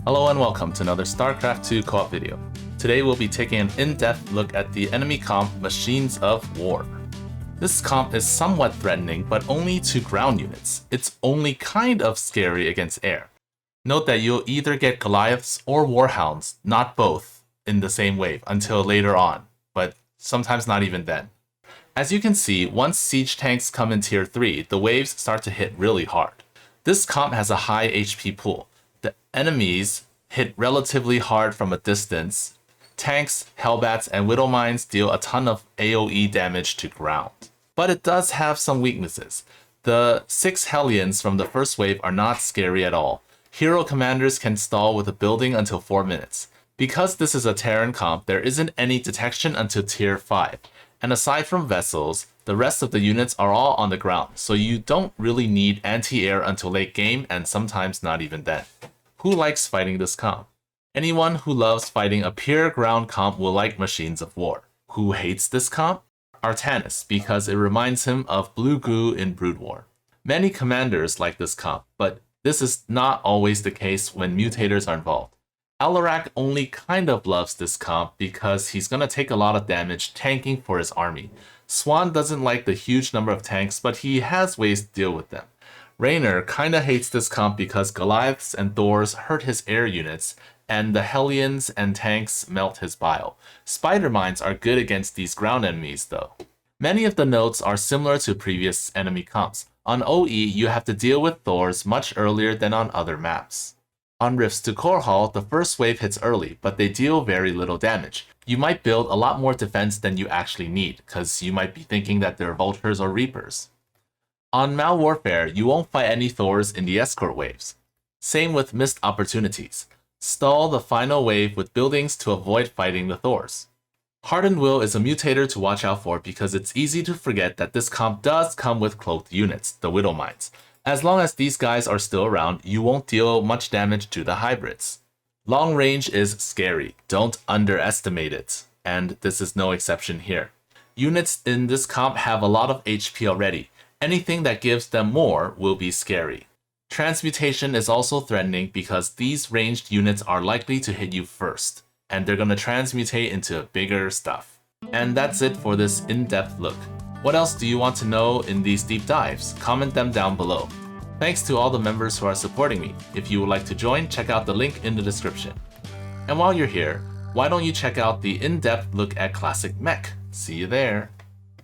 Hello and welcome to another StarCraft 2 co-op video. Today we'll be taking an in-depth look at the enemy comp Machines of War. This comp is somewhat threatening, but only to ground units. It's only kind of scary against air. Note that you'll either get Goliaths or Warhounds, not both, in the same wave until later on, but sometimes not even then. As you can see, once siege tanks come in tier 3, the waves start to hit really hard. This comp has a high HP pool. The enemies hit relatively hard from a distance. Tanks, Hellbats, and Widowmines deal a ton of AoE damage to ground. But it does have some weaknesses. The 6 Hellions from the first wave are not scary at all. Hero commanders can stall with a building until 4 minutes. Because this is a Terran comp, there isn't any detection until tier 5. And aside from vessels, the rest of the units are all on the ground, so you don't really need anti-air until late game and sometimes not even then. Who likes fighting this comp? Anyone who loves fighting a pure ground comp will like Machines of War. Who hates this comp? Artanis, because it reminds him of Blue Goo in Brood War. Many commanders like this comp, but this is not always the case when mutators are involved. Alarak only kind of loves this comp because he's gonna take a lot of damage tanking for his army. Swan doesn't like the huge number of tanks, but he has ways to deal with them. Raynor kinda hates this comp because Goliaths and Thors hurt his air units, and the Hellions and tanks melt his bile. Spider Mines are good against these ground enemies though. Many of the notes are similar to previous enemy comps. On OE, you have to deal with Thors much earlier than on other maps. On Rifts to Korhal, the first wave hits early, but they deal very little damage. You might build a lot more defense than you actually need, because you might be thinking that they're Vultures or Reapers. On Mal Warfare, you won't fight any Thors in the escort waves. Same with Missed Opportunities. Stall the final wave with buildings to avoid fighting the Thors. Hardened Will is a mutator to watch out for because it's easy to forget that this comp does come with cloaked units, the Widowmines. As long as these guys are still around, you won't deal much damage to the hybrids. Long range is scary, don't underestimate it, and this is no exception here. Units in this comp have a lot of HP already. Anything that gives them more will be scary. Transmutation is also threatening because these ranged units are likely to hit you first, and they're gonna transmutate into bigger stuff. And that's it for this in-depth look. What else do you want to know in these deep dives? Comment them down below. Thanks to all the members who are supporting me. If you would like to join, check out the link in the description. And while you're here, why don't you check out the in-depth look at Classic Mech? See you there!